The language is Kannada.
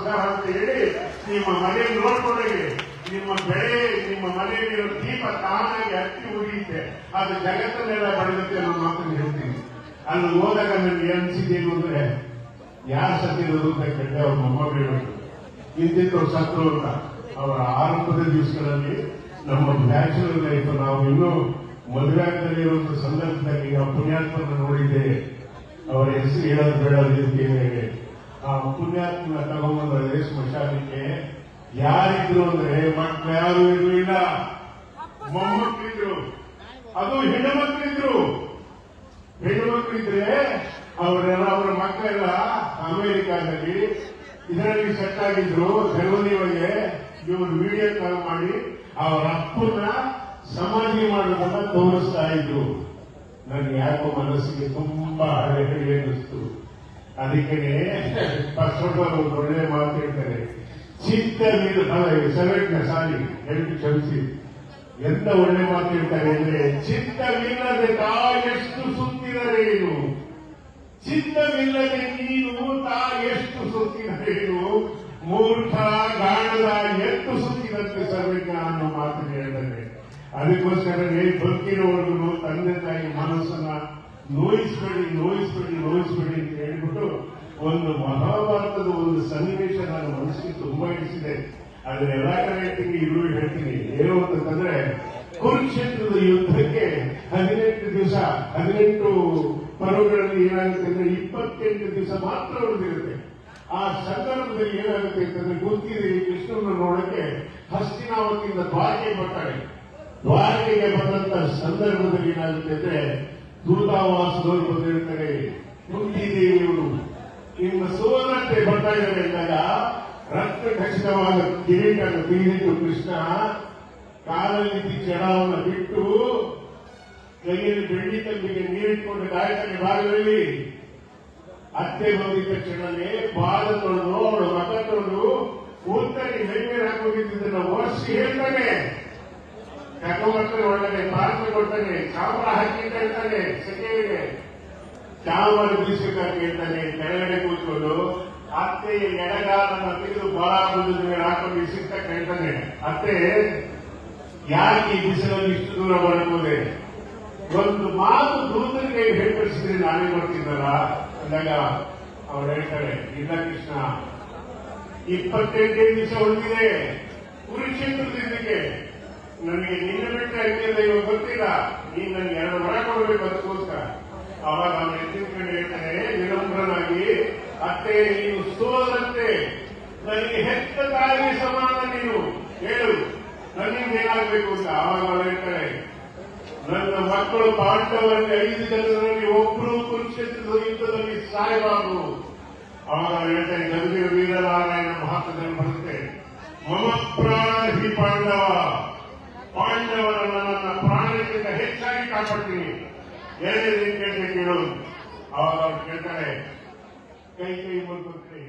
ಉತ್ಸಾಹ ಅಂತ ಹೇಳಿ ನಿಮ್ಮ ಮನೆ ನೋಡ್ಕೊಂಡಾಗೆ ನಿಮ್ಮ ಬೆಳೆ ನಿಮ್ಮ ಮನೆಯಲ್ಲಿರೋ ದೀಪ ತಾನಾಗಿ ಹತ್ತಿ ಉರಿಯುತ್ತೆ. ಅದು ಜಗತ್ತನ್ನೆಲ್ಲ ಪಡೆಯುತ್ತೆ ಅನ್ನೋ ಮಾತನ್ನು ಹೇಳ್ತೀನಿ. ಅಲ್ಲಿ ಹೋದಾಗ ನನಗೆ ಅನಿಸಿದ್ದೇನು ಅಂದ್ರೆ ಯಾರು ಸತ್ತಿರೋದು ಅಂತ ಕೇಳಿದೆ. ಅವ್ರ ಮೊಮ್ಮಗಳು ಇಂತಿತ್ತು ಸತ್ರು ಅಂತ. ಅವರ ಆರಂಭದ ದಿವಸಗಳಲ್ಲಿ ನಮ್ಮ ಬ್ಯಾಚುಲರ್ ಲೈಫ್ ನಾವು ಇನ್ನೂ ಮದುವೆ ಆಗದಲ್ಲಿರೋ ಸಂದರ್ಭದಲ್ಲಿ ಆ ಪುಣ್ಯಾತ್ಮನ ನೋಡಿದ್ದೆ. ಅವರ ಹೆಸರು ಹೇಳೋದು ಬೇಡ ರೀತಿಯಲ್ಲಿ ಆ ಪುಣ್ಯಾತ್ಮನ ತಗೊಂಡ್ಬಂದ್ರೆ ಸ್ಮಶಾನಕ್ಕೆ ಯಾರಿದ್ರು ಅಂದ್ರೆ ಮಕ್ಕಳು ಯಾರು ಇರಲಿಲ್ಲ, ಮೊಮ್ಮಕ್ಕಳಿದ್ರು. ಅದು ಹೆಣ್ಣು ಮಕ್ಕಳಿದ್ರು. ಹೆಣ್ಣು ಮಕ್ಕಳಿದ್ರೆ ಅವರೆಲ್ಲ ಅವರ ಮಕ್ಕಳೆಲ್ಲ ಅಮೆರಿಕಾದಲ್ಲಿ ಇದರಲ್ಲಿ ಸೆಟ್ ಆಗಿದ್ರು. ಜರ್ಮನಿಯೊಳಗೆ ಇವರು ವಿಡಿಯೋ ಕಾಲ್ ಮಾಡಿ ಅವರ ಅಪ್ಪನ ಸಮಾಧಿ ಮಾಡೋದನ್ನ ತೋರಿಸ್ತಾ ಇದ್ರು. ನನಗೆ ಯಾಕೋ ಮನಸ್ಸಿಗೆ ತುಂಬಾ ಹಳೆ ಅನ್ನಿಸ್ತು. ಅದಕ್ಕೆ ಬಸವಣ್ಣ ಒಂದು ಒಳ್ಳೆ ಮಾತು ಹೇಳ್ತಾರೆ, ಚಿತ್ತವಿಲ್ಲ ಸಾರಿ ಹೇಳಿ ಕ್ಷಮಿಸಿ. ಎಂತ ಒಳ್ಳೆ ಮಾತು ಹೇಳ್ತಾರೆ ಅಂದ್ರೆ, ಚಿತ್ತವಿಲ್ಲದೆ ತಾಯೆಷ್ಟು ಸುತ್ತಿದರೇನು, ಚಿತ್ತವಿಲ್ಲದೆ ನೀನು ತಾಯೆಷ್ಟು ಸುತ್ತಿದರೇನು, ಮೂರ್ಖ ಗಾಣದ ಎತ್ತು ಸುತ್ತಿದಂತೆ ಸರ್ವಜ್ಞ ಅನ್ನೋ ಮಾತನ್ನು ಹೇಳ್ತಾರೆ. ಅದಕ್ಕೋಸ್ಕರವೇ ಬದುಕಿರೋವರೆಗೂ ತಂದೆ ತಾಯಿ ಮನಸ್ಸನ್ನ ನೋಯಿಸ್ಬೇಡಿ ನೋಯಿಸ್ಬೇಡಿ ನೋಯಿಸ್ಬೇಡಿ ಅಂತ ಹೇಳ್ಬಿಟ್ಟು ಒಂದು ಮಹಾಭಾರತದ ಒಂದು ಸನ್ನಿವೇಶ ನನ್ನ ಮನಸ್ಸಿಗೆ ತುಂಬಾ ಇಡಿಸಿದೆ. ಅದನ್ನ ಎಲ್ಲಾ ಕಡೆ ಹೇಳ್ತೀನಿ. ಏನು ಅಂತಂದ್ರೆ, ಕುರುಕ್ಷೇತ್ರದ ಯುದ್ಧಕ್ಕೆ 18 ದಿವಸ 18 ಪರ್ವಗಳಲ್ಲಿ ಏನಾಗುತ್ತೆ ಅಂದ್ರೆ 28 ದಿವಸ ಮಾತ್ರ ಉಳಿದಿರುತ್ತೆ. ಆ ಸಂದರ್ಭದಲ್ಲಿ ಏನಾಗುತ್ತೆ ಅಂತಂದ್ರೆ, ಗೊತ್ತಿದೆ ಕೃಷ್ಣನ ನೋಡಕ್ಕೆ ಹಸ್ತಿನಾವತಿಯಿಂದ ದ್ವಾರಕೆ ಬರ್ತಾರೆ. ದ್ವಾರಕೆಗೆ ಬಂದಂತ ಸಂದರ್ಭದಲ್ಲಿ ಏನಾಗುತ್ತೆ ಅಂದ್ರೆ, ದೂತಾವಾಸದವರು ಬಂದಿರ್ತಾರೆ. ಕುಂತಿದೇವಿಯವರು ನಿಮ್ಮ ಸೋದರತೆ ಬರ್ತಾ ಇದ್ದಾರೆ ಅಂದಾಗ ರಕ್ತ ಖಚಿತವಾದ ಕಿರೀಟನ ತೆಗೆದಿಟ್ಟು ಕೃಷ್ಣ ಕಾಲಲ್ಲಿ ಚಡವನ್ನು ಬಿಟ್ಟು ಕೈಯಲ್ಲಿ ಬೆಳ್ಳಿ ತಂಬಿಗೆ ನೀರಿಟ್ಕೊಂಡು ಗಾಯಕನ ಭಾಗದಲ್ಲಿ ಅತ್ತೆ ಬಂದಿದ್ದ ತಕ್ಷಣವೇ ಪಾದ ತೊಳೆದು ಅವಳು ಮತ ತೊಳೆದು ಕೂತಲ್ಲಿ ಮೈಮೇಲೆ ಹಾಕೊಂಡಿದ್ದನ್ನ ಓಡಿಸಿ ಹೇಳ್ತಾನೆ, ಕರ್ಕೊಂಡ್ಬರ್ತಾನೆ, ಒಳಗಡೆ ಪಾತ್ರ ಕೊಡ್ತಾನೆ, ಚಾಮರ ಹಾಕಿ ಹೇಳ್ತಾನೆ, ಸೆಕೆಗೆ ಚಾಮರ ಬೀಸಬೇಕಾಗಿ ಹೇಳ್ತಾನೆ. ಕೆಳಗಡೆ ಕೂತ್ಕೊಂಡು ಅತ್ತೆಯ ಎಡಗಾಲನ್ನ ತೆಗೆದು ಬಹಳ ಮೇಲೆ ಹಾಕೊಂಡು ಸಿಕ್ತ ಹೇಳ್ತಾನೆ, ಅತ್ತೆ ಯಾಕೆ ಈ ಬಿಸಿಲಲ್ಲಿ ಇಷ್ಟು ದೂರ ಬರಬಹುದೇ, ಒಂದು ಮಾತು ದೂತರಿಗೆ ಹೇಳ್ಕಳಿಸಿದ್ರೆ ನಾನೇ ಬರ್ತಿದ್ದಲ್ಲ ಅಂದಾಗ ಅವ್ರು ಹೇಳ್ತಾರೆ, ಇಲ್ಲ ಕೃಷ್ಣ 28 ದಿವಸ ಉಳಿದಿದೆ ಕುರುಕ್ಷೇತ್ರದಿಂದಕ್ಕೆ, ನನಗೆ ನಿನ್ನ ಬಿಟ್ಟ ಅಂತ್ಯದ ಇವಾಗ ಗೊತ್ತಿಲ್ಲ, ನೀನ್ ನನಗೆ 2 ವರ ಕೊಡಬೇಕು ಅದಕ್ಕೋಸ್ಕರ. ಅವಾಗ ಅವನು ಎತ್ತಿಕೊಂಡು ಹೇಳ್ತಾನೆ ವಿನಮ್ರನಾಗಿ, ಅತ್ತೆ ನೀನು ಸೋದರಂತೆ, ನನಗೆ ಹೆತ್ತ ತಾಯಿಗೆ ಸಮಾನ, ನೀನು ಹೇಳು ನನ್ನಿಂದ ಏನಾಗಬೇಕು ಅಂತ. ಆವಾಗ ಅವಳು ಹೇಳ್ತಾರೆ, ನನ್ನ ಮಕ್ಕಳು ಪಾಂಡವರಲ್ಲಿ 5 ಜನರಲ್ಲಿ ಒಬ್ಬರು ಕುರುಕ್ಷೇತ್ರದ ಯುದ್ಧದಲ್ಲಿ ಸಾಯಬಾರದು. ಅವಾಗ ಹೇಳ್ತಾರೆ, ಗಂಭೀರ ವೀರನಾರಾಯಣ ಮಹಾತ್ಮದಲ್ಲಿ ಬರುತ್ತೆ, ಮಮ ಪ್ರಾಣ ಹಿ ಪಾಂಡವ, ಪಾಂಡವರನ್ನ ನನ್ನ ಪ್ರಾಣಕ್ಕಿಂತ ಹೆಚ್ಚಾಗಿ ಕಾಪಾಡ್ತೀನಿ. ಎರಡನೇ ಕೇಳಿ ಕೇಳು. ಅವಾಗ ಅವ್ರು ಕೇಳ್ತಾರೆ, ಕೈ ಮುಗಿದ್ರೆ